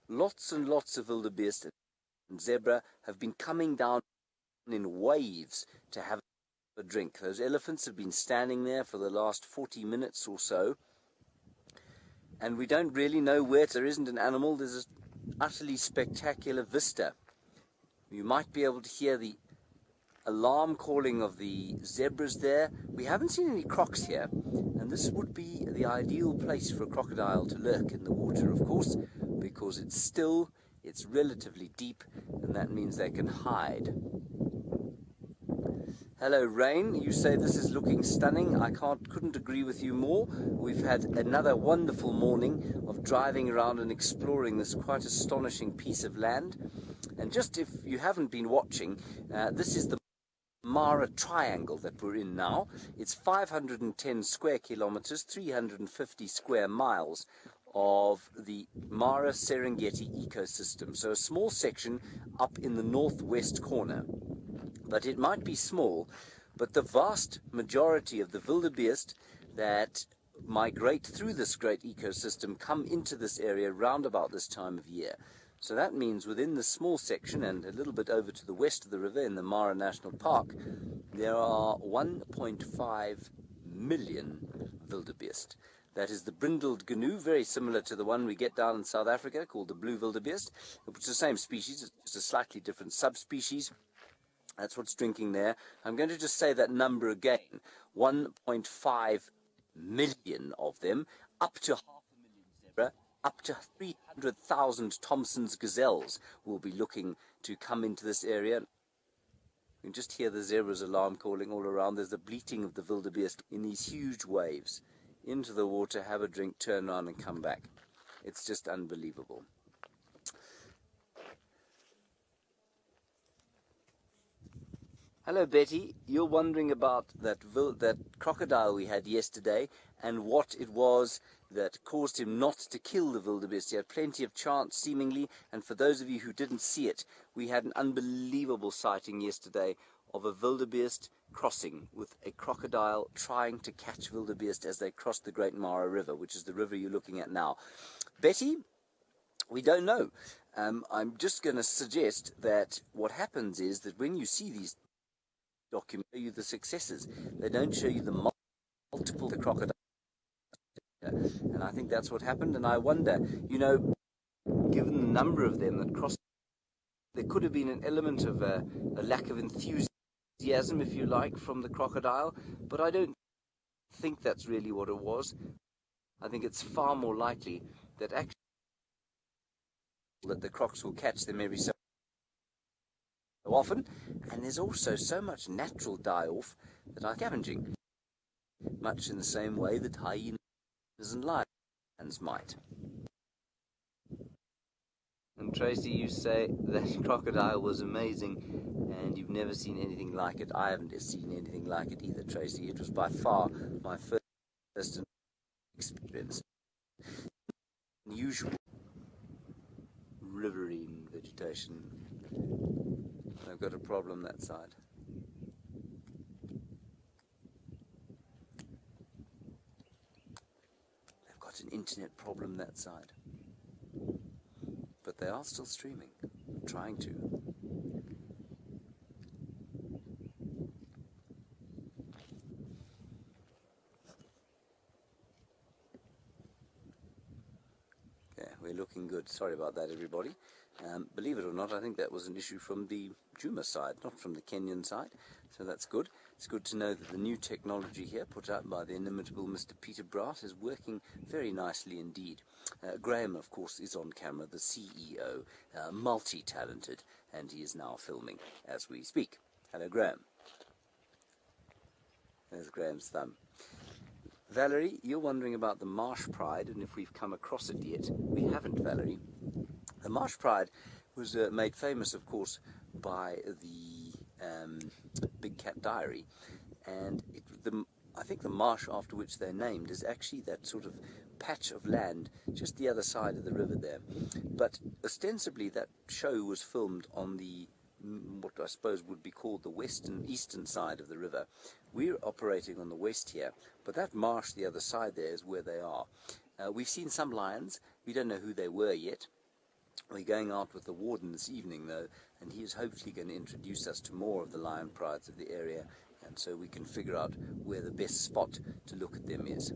lots and lots of wildebeest and zebra have been coming down in waves to have a drink. Those elephants have been standing there for the last 40 minutes or so, and we don't really know where. There isn't an animal. There's an utterly spectacular vista. You might be able to hear the alarm calling of the zebras there. We haven't seen any crocs here, and this would be the ideal place for a crocodile to lurk in the water, of course, because it's still, it's relatively deep, and that means they can hide. Hello, Rain. You say this is looking stunning. I couldn't agree with you more. We've had another wonderful morning of driving around and exploring this quite astonishing piece of land. And just if you haven't been watching, this is the Mara Triangle that we're in now. It's 510 square kilometers, 350 square miles of the Mara Serengeti ecosystem. So a small section up in the northwest corner. But it might be small, but the vast majority of the wildebeest that migrate through this great ecosystem come into this area round about this time of year. So that means within this small section and a little bit over to the west of the river in the Mara National Park, there are 1.5 million wildebeest. That is the brindled gnu, very similar to the one we get down in South Africa called the blue wildebeest. It's the same species, it's just a slightly different subspecies. That's what's drinking there. I'm going to just say that number again. 1.5 million of them, up to 500,000 zebra, up to 300,000 Thompson's gazelles will be looking to come into this area. You can just hear the zebra's alarm calling all around. There's the bleating of the wildebeest in these huge waves. Into the water, have a drink, turn around and come back. It's just unbelievable. Hello, Betty. You're wondering about that crocodile we had yesterday and what it was that caused him not to kill the wildebeest. He had plenty of chance, seemingly, and for those of you who didn't see it, we had an unbelievable sighting yesterday of a wildebeest crossing with a crocodile trying to catch wildebeest as they crossed the Great Mara River, which is the river you're looking at now. Betty, we don't know. I'm just going to suggest that what happens is that when you see these documents, show you the successes. They don't show you the multiple crocodiles. And I think that's what happened. And I wonder, you know, given the number of them that crossed, there could have been an element of a lack of enthusiasm, if you like, from the crocodile. But I don't think that's really what it was. I think it's far more likely that actually that the crocs will catch them every so often, and there's also so much natural die-off that are scavenging, much in the same way that hyenas and lions might. And Tracy, you say that crocodile was amazing and you've never seen anything like it. I haven't seen anything like it either, Tracy. It was by far my first experience. Unusual riverine vegetation. I've got a problem that side. They've got an internet problem that side. But they are still streaming, trying to. Yeah, we're looking good. Sorry about that, everybody. Believe it or not, I think that was an issue from the Juma side, not from the Kenyan side. So that's good. It's good to know that the new technology here, put out by the inimitable Mr. Peter Bratt, is working very nicely indeed. Graham, of course, is on camera, the CEO, multi-talented, and he is now filming as we speak. Hello, Graham. There's Graham's thumb. Valerie, you're wondering about the marsh pride and if we've come across it yet. We haven't, Valerie. The marsh pride was made famous, of course, by the Big Cat Diary, and I think the marsh after which they're named is actually that sort of patch of land just the other side of the river there. But ostensibly that show was filmed on the what I suppose would be called the eastern side of the river. We're operating on the west here, but that marsh the other side there is where they are. We've seen some lions. We don't know who they were yet. We're going out with the warden this evening, though, and he is hopefully going to introduce us to more of the lion prides of the area, and so we can figure out where the best spot to look at them is.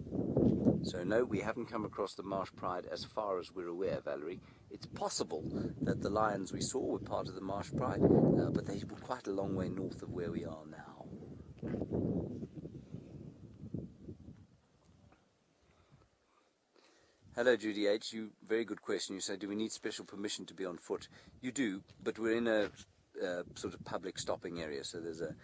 So no, we haven't come across the marsh pride as far as we're aware, Valerie. It's possible that the lions we saw were part of the marsh pride, but they were quite a long way north of where we are now. Hello, Judy H. Very good question. You say, do we need special permission to be on foot? You do, but we're in a sort of public stopping area, so there's a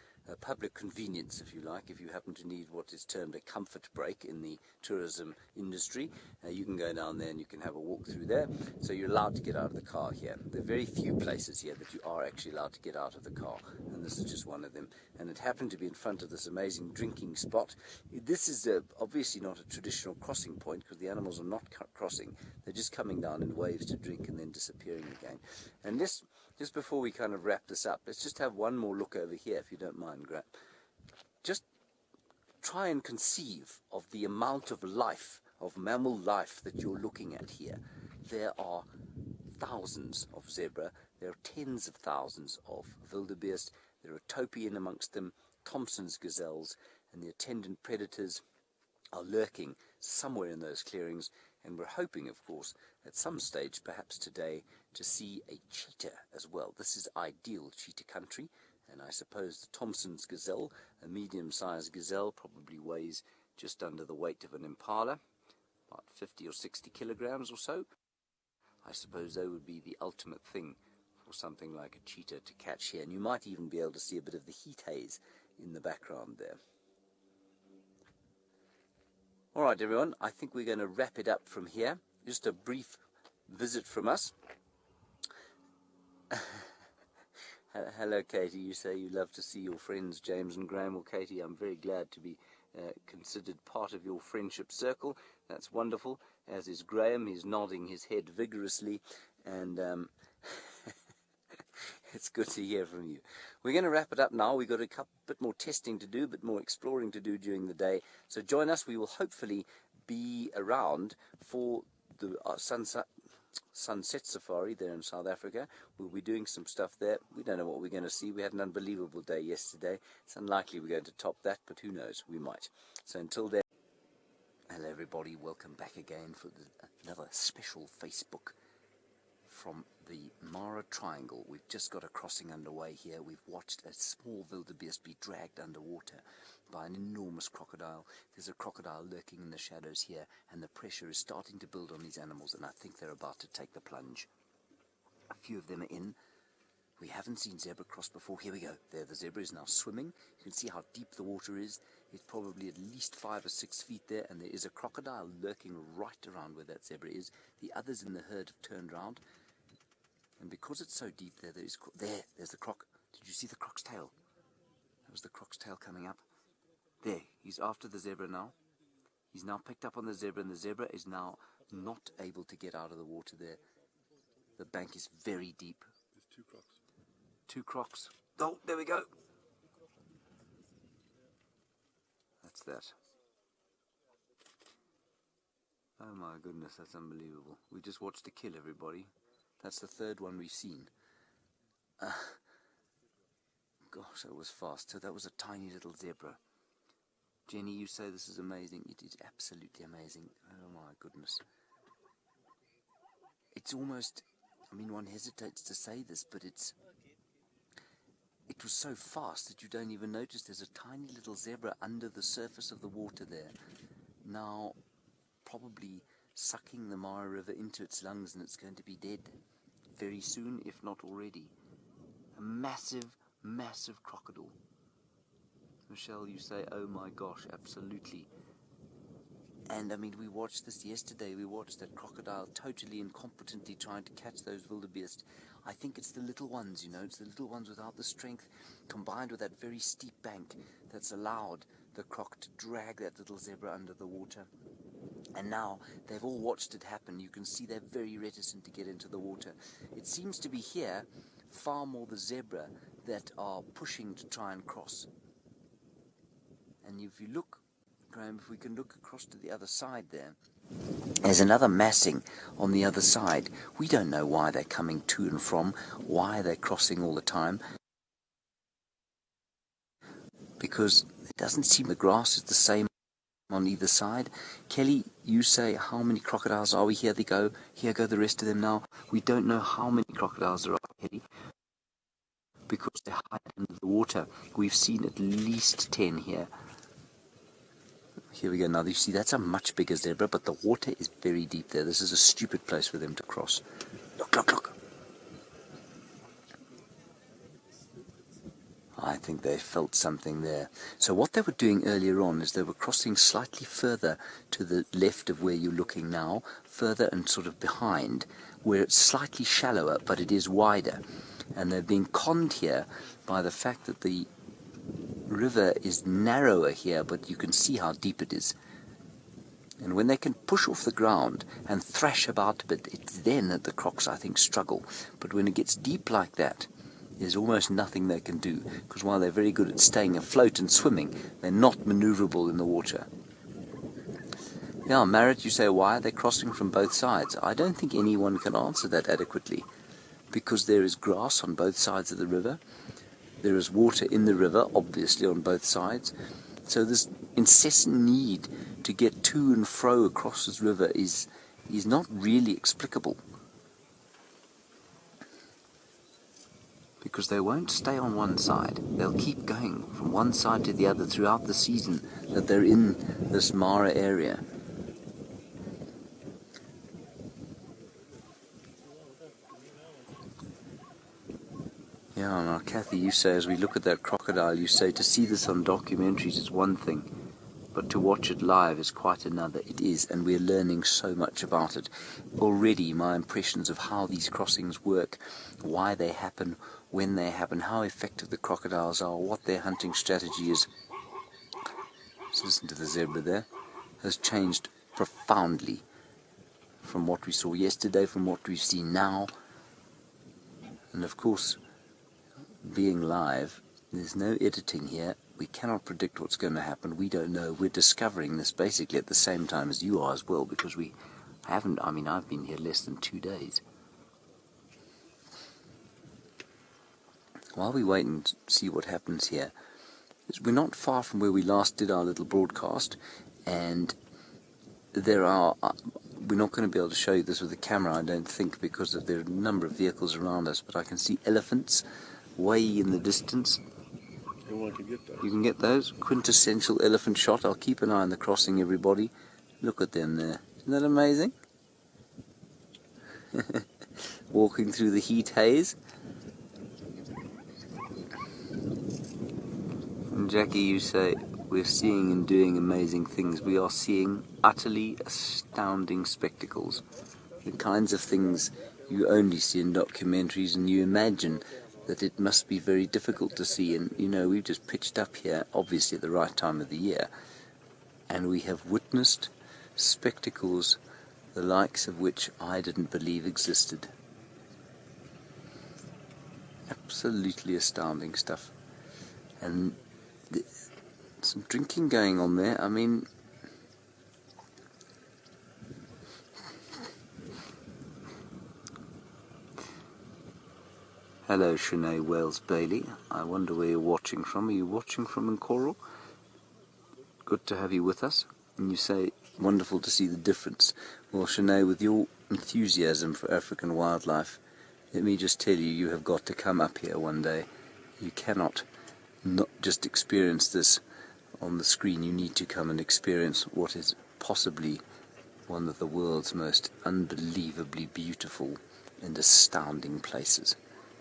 public convenience, if you like, if you happen to need what is termed a comfort break in the tourism industry. You can go down there and you can have a walk through there. So you're allowed to get out of the car here. There are very few places here that you are actually allowed to get out of the car, and this is just one of them. And it happened to be in front of this amazing drinking spot. This is obviously not a traditional crossing point, because the animals are not crossing. They're just coming down in waves to drink and then disappearing again. And this, just before we kind of wrap this up, let's just have one more look over here, if you don't mind, Grant. Just try and conceive of the amount of life, of mammal life, that you're looking at here. There are thousands of zebra, there are tens of thousands of wildebeest, there are topi in amongst them, Thompson's gazelles, and the attendant predators are lurking somewhere in those clearings, and we're hoping, of course, at some stage, perhaps today, to see a cheetah as well. This is ideal cheetah country, and I suppose the Thompson's gazelle, a medium-sized gazelle, probably weighs just under the weight of an impala, about 50 or 60 kilograms or so. I suppose that would be the ultimate thing for something like a cheetah to catch here, and you might even be able to see a bit of the heat haze in the background there. All right, everyone, I think we're going to wrap it up from here. Just a brief visit from us. Hello, Katie. You say you love to see your friends, James and Graham. Well, Katie, I'm very glad to be considered part of your friendship circle. That's wonderful, as is Graham. He's nodding his head vigorously, and it's good to hear from you. We're going to wrap it up now. We've got a bit more testing to do, a bit more exploring to do during the day. So join us. We will hopefully be around for the sunset safari there in South Africa. We'll be doing some stuff there. We don't know what we're going to see. We had an unbelievable day yesterday. It's unlikely we're going to top that, but who knows, we might. So until then, hello everybody, welcome back again for another special Facebook from the Mara Triangle. We've just got a crossing underway here. We've watched a small wildebeest be dragged underwater by an enormous crocodile. There's a crocodile lurking in the shadows here, and the pressure is starting to build on these animals, and I think they're about to take the plunge. A few of them are in. We haven't seen zebra cross before. Here we go. There, the zebra is now swimming. You can see how deep the water is. It's probably at least 5 or 6 feet there, and there is a crocodile lurking right around where that zebra is. The others in the herd have turned around. And because it's so deep there's the croc. Did you see the croc's tail? That was the croc's tail coming up. There, he's after the zebra now. He's now picked up on the zebra, and the zebra is now not able to get out of the water there. The bank is very deep. There's 2 crocs. 2 crocs. Oh, there we go. That's that. Oh my goodness, that's unbelievable. We just watched a kill, everybody. That's the 3rd one we've seen. Gosh, that was fast. So that was a tiny little zebra. Jenny, you say this is amazing. It is absolutely amazing. Oh my goodness. It's almost, I mean, one hesitates to say this, but it was so fast that you don't even notice there's a tiny little zebra under the surface of the water there. Now, probably sucking the Mara River into its lungs, and it's going to be dead very soon, if not already. A massive, massive crocodile. Michelle, you say, oh my gosh, absolutely. And I mean, we watched this yesterday. We watched that crocodile totally incompetently trying to catch those wildebeest. I think it's the little ones, you know, it's the little ones without the strength, combined with that very steep bank, that's allowed the croc to drag that little zebra under the water. And now they've all watched it happen. You can see they're very reticent to get into the water. It seems to be here far more the zebra that are pushing to try and cross. And if you look, Graham, if we can look across to the other side there, There's another massing on the other side. We don't know why they're coming to and from, why they're crossing all the time, because it doesn't seem the grass is the same on either side. Kelly, you say, how many crocodiles are we? Here they go. Here go the rest of them now. We don't know how many crocodiles there are, Kelly, because they hide under the water. We've seen at least 10 here. Here we go. Now, you see, that's a much bigger zebra, but the water is very deep there. This is a stupid place for them to cross. Look, look, look. I think they felt something there. So what they were doing earlier on is they were crossing slightly further to the left of where you're looking now, further and sort of behind, where it's slightly shallower, but it is wider. And they're being conned here by the fact that the river is narrower here, but you can see how deep it is. And when they can push off the ground and thrash about a bit, it's then that the crocs, I think, struggle. But when it gets deep like that, there's almost nothing they can do, because while they're very good at staying afloat and swimming, they're not maneuverable in the water. Now, Marit, you say, why are they crossing from both sides? I don't think anyone can answer that adequately, because there is grass on both sides of the river. There is water in the river, obviously, on both sides. So this incessant need to get to and fro across this river is not really explicable, because they won't stay on one side. They'll keep going from one side to the other throughout the season that they're in this Mara area. Yeah, now Kathy, you say, as we look at that crocodile, you say to see this on documentaries is one thing, but to watch it live is quite another. It is, and we're learning so much about it. Already my impressions of how these crossings work, why they happen, when they happen, how effective the crocodiles are, what their hunting strategy is. Just listen to the zebra there. Has changed profoundly from what we saw yesterday, from what we see now. And of course, being live, there's no editing here. We cannot predict what's going to happen. We don't know. We're discovering this basically at the same time as you are as well, because we haven't, I've been here less than 2 days. While we wait and see what happens here, we're not far from where we last did our little broadcast, and we're not going to be able to show you this with the camera, I don't think, because there are a number of vehicles around us, but I can see elephants way in the distance. You can get those. Quintessential elephant shot. I'll keep an eye on the crossing, everybody. Look at them there. Isn't that amazing? Walking through the heat haze. And Jackie, you say, we're seeing and doing amazing things. We are seeing utterly astounding spectacles. The kinds of things you only see in documentaries, and you imagine that it must be very difficult to see. And we've just pitched up here, obviously at the right time of the year, and we have witnessed spectacles the likes of which I didn't believe existed. Absolutely astounding stuff. And some drinking going on there. Hello, Shanae Wells Bailey. I wonder where you're watching from. Are you watching from Nkoro? Good to have you with us. And you say, wonderful to see the difference. Well, Shanae, with your enthusiasm for African wildlife, let me just tell you, you have got to come up here one day. You cannot not just experience this on the screen. You need to come and experience what is possibly one of the world's most unbelievably beautiful and astounding places.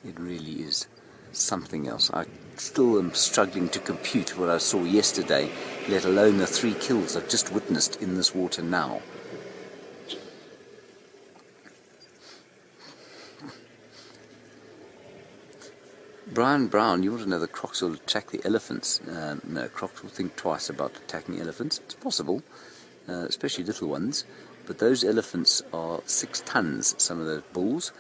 It really is something else. I still am struggling to compute what I saw yesterday, let alone the 3 kills I've just witnessed in this water now. Brian Brown, you want to know the crocs will attack the elephants? No, crocs will think twice about attacking elephants. It's possible, especially little ones, but those elephants are 6 tons, some of those bulls.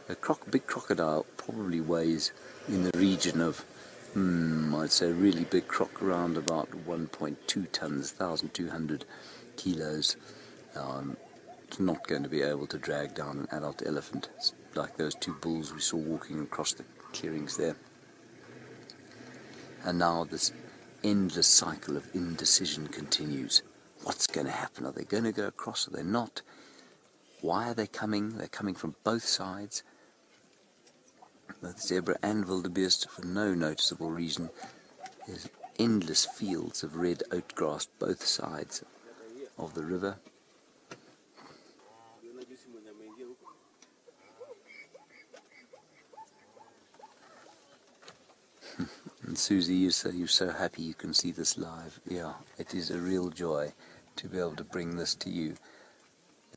A big crocodile probably weighs in the region of, I'd say a really big croc around about 1.2 tons, 1,200 kilos. not going to be able to drag down an adult elephant. It's like those two bulls we saw walking across the clearings there. And now this endless cycle of indecision continues. What's going to happen? Are they going to go across? Are they not? Why are they coming? They're coming from both sides. Both zebra and wildebeest, for no noticeable reason. There's endless fields of red oat grass both sides of the river. And Susie, you're so happy you can see this live. Yeah, it is a real joy to be able to bring this to you,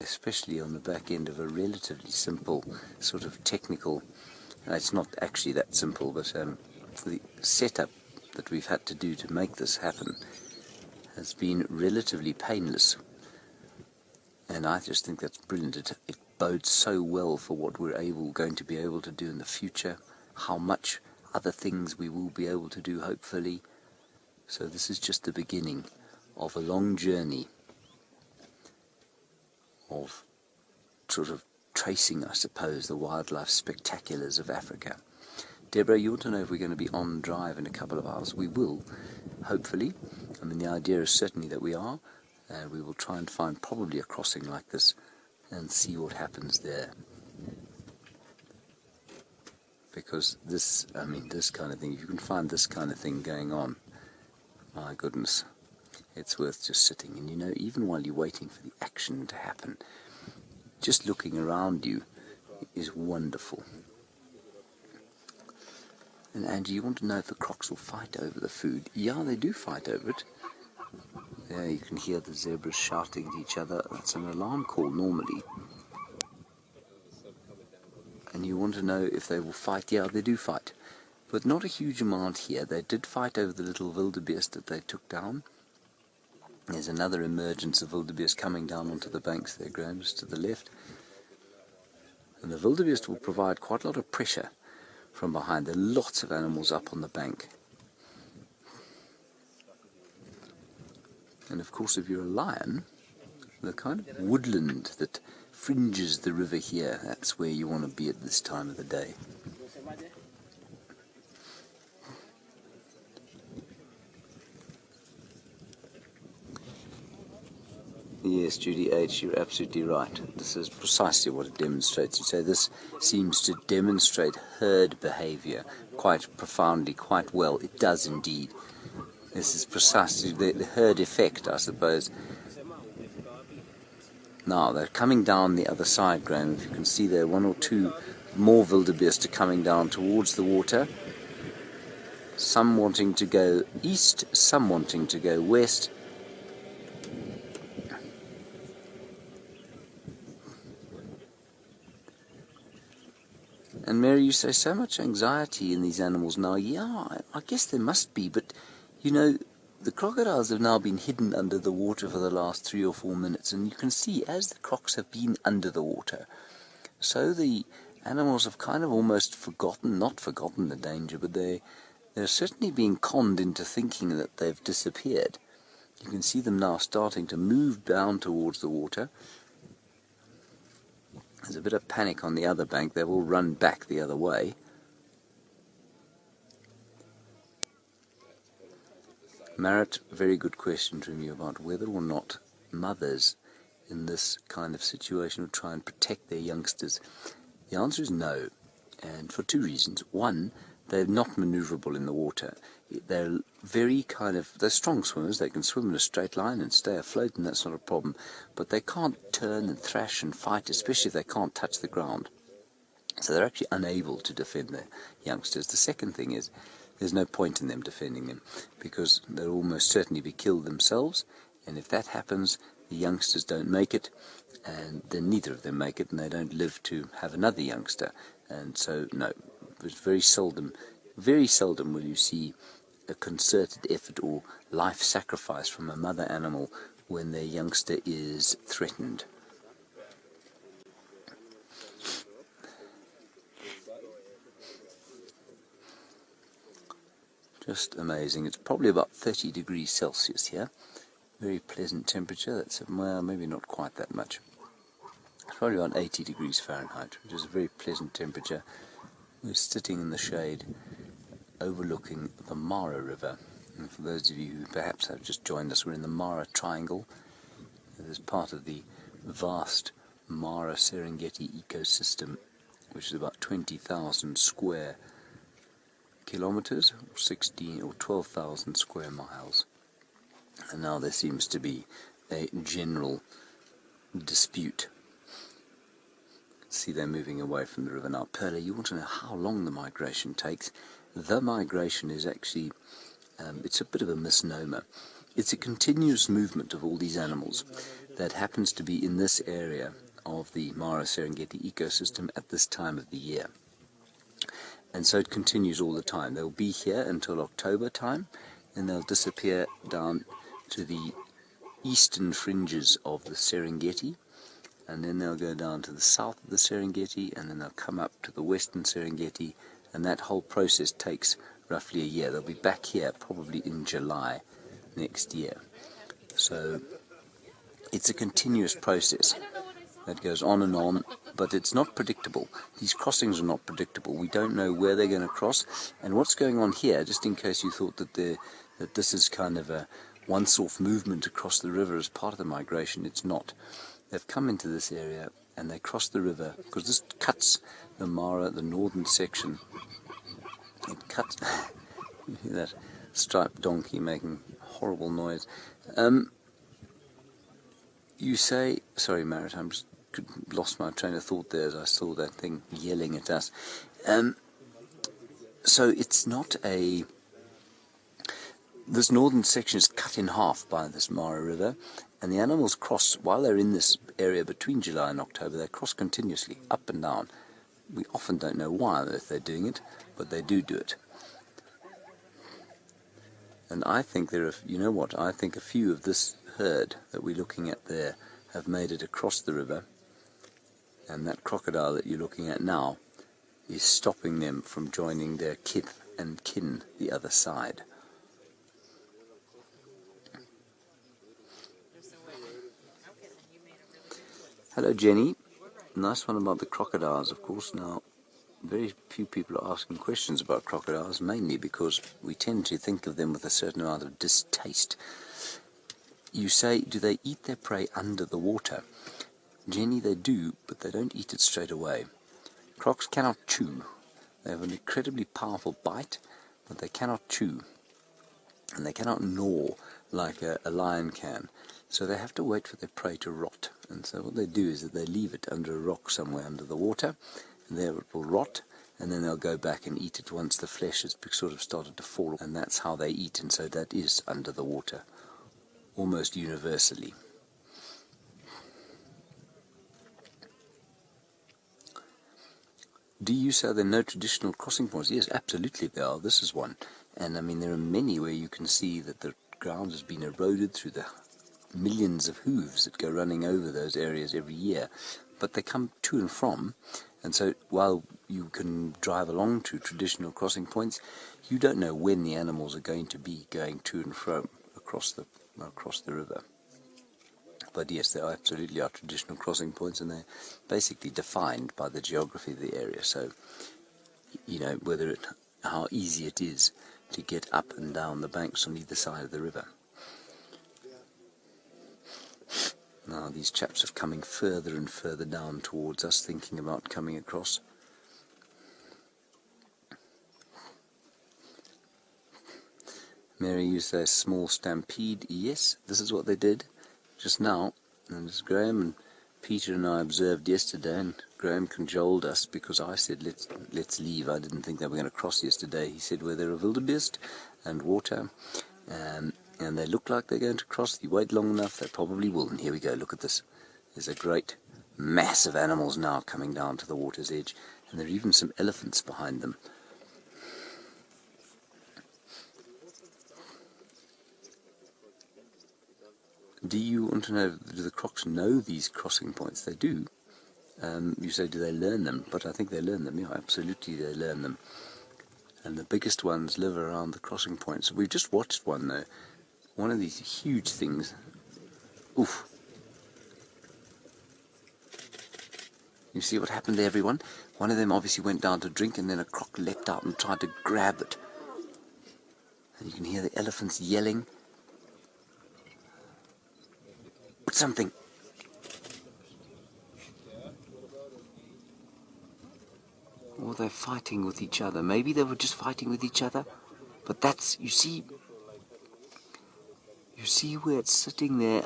especially on the back end of a relatively simple sort of technical, it's not actually that simple, but the setup that we've had to do to make this happen has been relatively painless. And I just think that's brilliant. It bodes so well for what we're going to be able to do in the future, how much other things we will be able to do, hopefully. So this is just the beginning of a long journey of sort of tracing, I suppose, the wildlife spectaculars of Africa. Deborah, you want to know if we're going to be on drive in a couple of hours? We will, hopefully. I mean, the idea is certainly that we are. We will try and find probably a crossing like this and see what happens there. Because this kind of thing, if you can find this kind of thing going on, my goodness, it's worth just sitting. And you know, even while you're waiting for the action to happen, just looking around you is wonderful. And Angie, you want to know if the crocs will fight over the food? Yeah, they do fight over it. There you can hear the zebras shouting at each other. That's an alarm call normally. And you want to know if they will fight? Yeah, they do fight. But not a huge amount here. They did fight over the little wildebeest that they took down. There's another emergence of wildebeest coming down onto the banks there, Graham, just to the left. And the wildebeest will provide quite a lot of pressure from behind. There are lots of animals up on the bank. And of course, if you're a lion, the kind of woodland that fringes the river here, that's where you want to be at this time of the day. Yes, Judy H., you're absolutely right. This is precisely what it demonstrates. You say this seems to demonstrate herd behavior quite profoundly, quite well. It does indeed. This is precisely the herd effect, I suppose. Now, they're coming down the other side, Graham. If you can see there, one or two more wildebeest are coming down towards the water. Some wanting to go east, some wanting to go west. And Mary, you say so much anxiety in these animals now. Yeah, I guess there must be, but you know, the crocodiles have now been hidden under the water for the last 3 or 4 minutes, and you can see as the crocs have been under the water, so the animals have kind of almost not forgotten the danger, but they're certainly being conned into thinking that they've disappeared. You can see them now starting to move down towards the water. There's a bit of panic on the other bank. They've all run back the other way. Marit, very good question from you about whether or not mothers in this kind of situation would try and protect their youngsters. The answer is no, and for 2 reasons. One, they're not maneuverable in the water. They're they're strong swimmers. They can swim in a straight line and stay afloat, and that's not a problem. But they can't turn and thrash and fight, especially if they can't touch the ground. So they're actually unable to defend their youngsters. The second thing is, there's no point in them defending them, because they'll almost certainly be killed themselves, and if that happens, the youngsters don't make it, and then neither of them make it, and they don't live to have another youngster. And so, no, it's very seldom will you see a concerted effort or life sacrifice from a mother animal when their youngster is threatened. Just amazing. It's probably about 30 degrees Celsius here. Very pleasant temperature. That's, well, maybe not quite that much. probably about 80 degrees Fahrenheit, which is a very pleasant temperature. We're sitting in the shade overlooking the Mara River. And for those of you who perhaps have just joined us, we're in the Mara Triangle. It is part of the vast Mara Serengeti ecosystem, which is about 20,000 square kilometers, or 16 or 12,000 square miles. And now there seems to be a general dispute. See, they're moving away from the river now. Perla, you want to know how long the migration takes? The migration is actually, it's a bit of a misnomer. It's a continuous movement of all these animals that happens to be in this area of the Mara Serengeti ecosystem at this time of the year. And so it continues all the time. They'll be here until October time, and they'll disappear down to the eastern fringes of the Serengeti, and then they'll go down to the south of the Serengeti, and then they'll come up to the western Serengeti, and that whole process takes roughly a year. They'll be back here probably in July next year. So it's a continuous process that goes on, but it's not predictable. These crossings are not predictable. We don't know where they're going to cross, and what's going on here, just in case you thought that this is kind of a once-off movement across the river as part of the migration. It's not. They've come into this area and they cross the river because this cuts the Mara, the northern section. It cuts. You hear that striped donkey making horrible noise. You say, sorry, Marit, I just lost my train of thought there as I saw that thing yelling at us. So it's not a. This northern section is cut in half by this Mara River, and the animals cross, while they're in this area between July and October, they cross continuously, up and down. We often don't know why if they're doing it, but they do it. And I think I think a few of this herd that we're looking at there have made it across the river, and that crocodile that you're looking at now is stopping them from joining their kith and kin the other side. Hello Jenny, nice one about the crocodiles, of course. Now, very few people are asking questions about crocodiles, mainly because we tend to think of them with a certain amount of distaste. You say, do they eat their prey under the water? Jenny, they do, but they don't eat it straight away. Crocs cannot chew. They have an incredibly powerful bite, but they cannot chew. And they cannot gnaw like a lion can. So they have to wait for their prey to rot. And so what they do is that they leave it under a rock somewhere under the water, and there it will rot, and then they'll go back and eat it once the flesh has sort of started to fall. And that's how they eat, and so that is under the water, almost universally. Do you say there are no traditional crossing points? Yes, absolutely there are. This is one. And I mean, there are many where you can see that the ground has been eroded through the millions of hooves that go running over those areas every year. But they come to and from, and so while you can drive along to traditional crossing points, you don't know when the animals are going to be going to and from across the river. But yes, there absolutely are traditional crossing points, and they're basically defined by the geography of the area. So, how easy it is to get up and down the banks on either side of the river. Now these chaps are coming further and further down towards us, thinking about coming across. Mary, you say small stampede. Yes, this is what they did just now. And as Graham and Peter and I observed yesterday, and Graham cajoled us because I said let's leave. I didn't think they were going to cross yesterday. He said, well, they're a wildebeest and water, and they look like they're going to cross. If you wait long enough, they probably will. And here we go, look at this. There's a great mass of animals now coming down to the water's edge, and there are even some elephants behind them. Do you want to know, do the crocs know these crossing points? They do. You say, do they learn them? But I think they learn them. Yeah, absolutely they learn them. And the biggest ones live around the crossing points. We've just watched one, though. One of these huge things. Oof. You see what happened there, everyone? One of them obviously went down to drink, and then a croc leapt out and tried to grab it. And you can hear the elephants yelling. Put something. Or they're fighting with each other. Maybe they were just fighting with each other. But that's, you see where it's sitting there,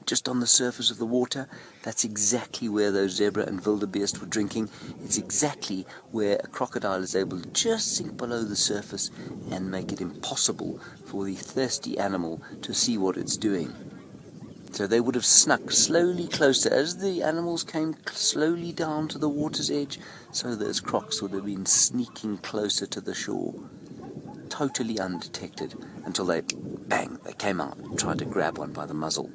just on the surface of the water? That's exactly where those zebra and wildebeest were drinking. It's exactly where a crocodile is able to just sink below the surface and make it impossible for the thirsty animal to see what it's doing. So they would have snuck slowly closer. As the animals came slowly down to the water's edge, so those crocs would have been sneaking closer to the shore, totally undetected, until they came out and tried to grab one by the muzzle.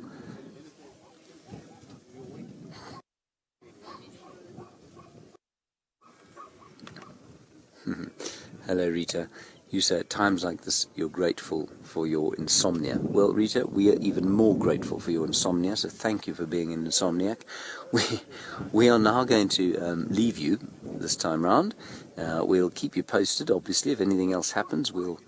Hello, Rita. You say at times like this you're grateful for your insomnia. Well, Rita, we are even more grateful for your insomnia, so thank you for being an insomniac. We are now going to leave you this time round. We'll keep you posted, obviously. If anything else happens, we'll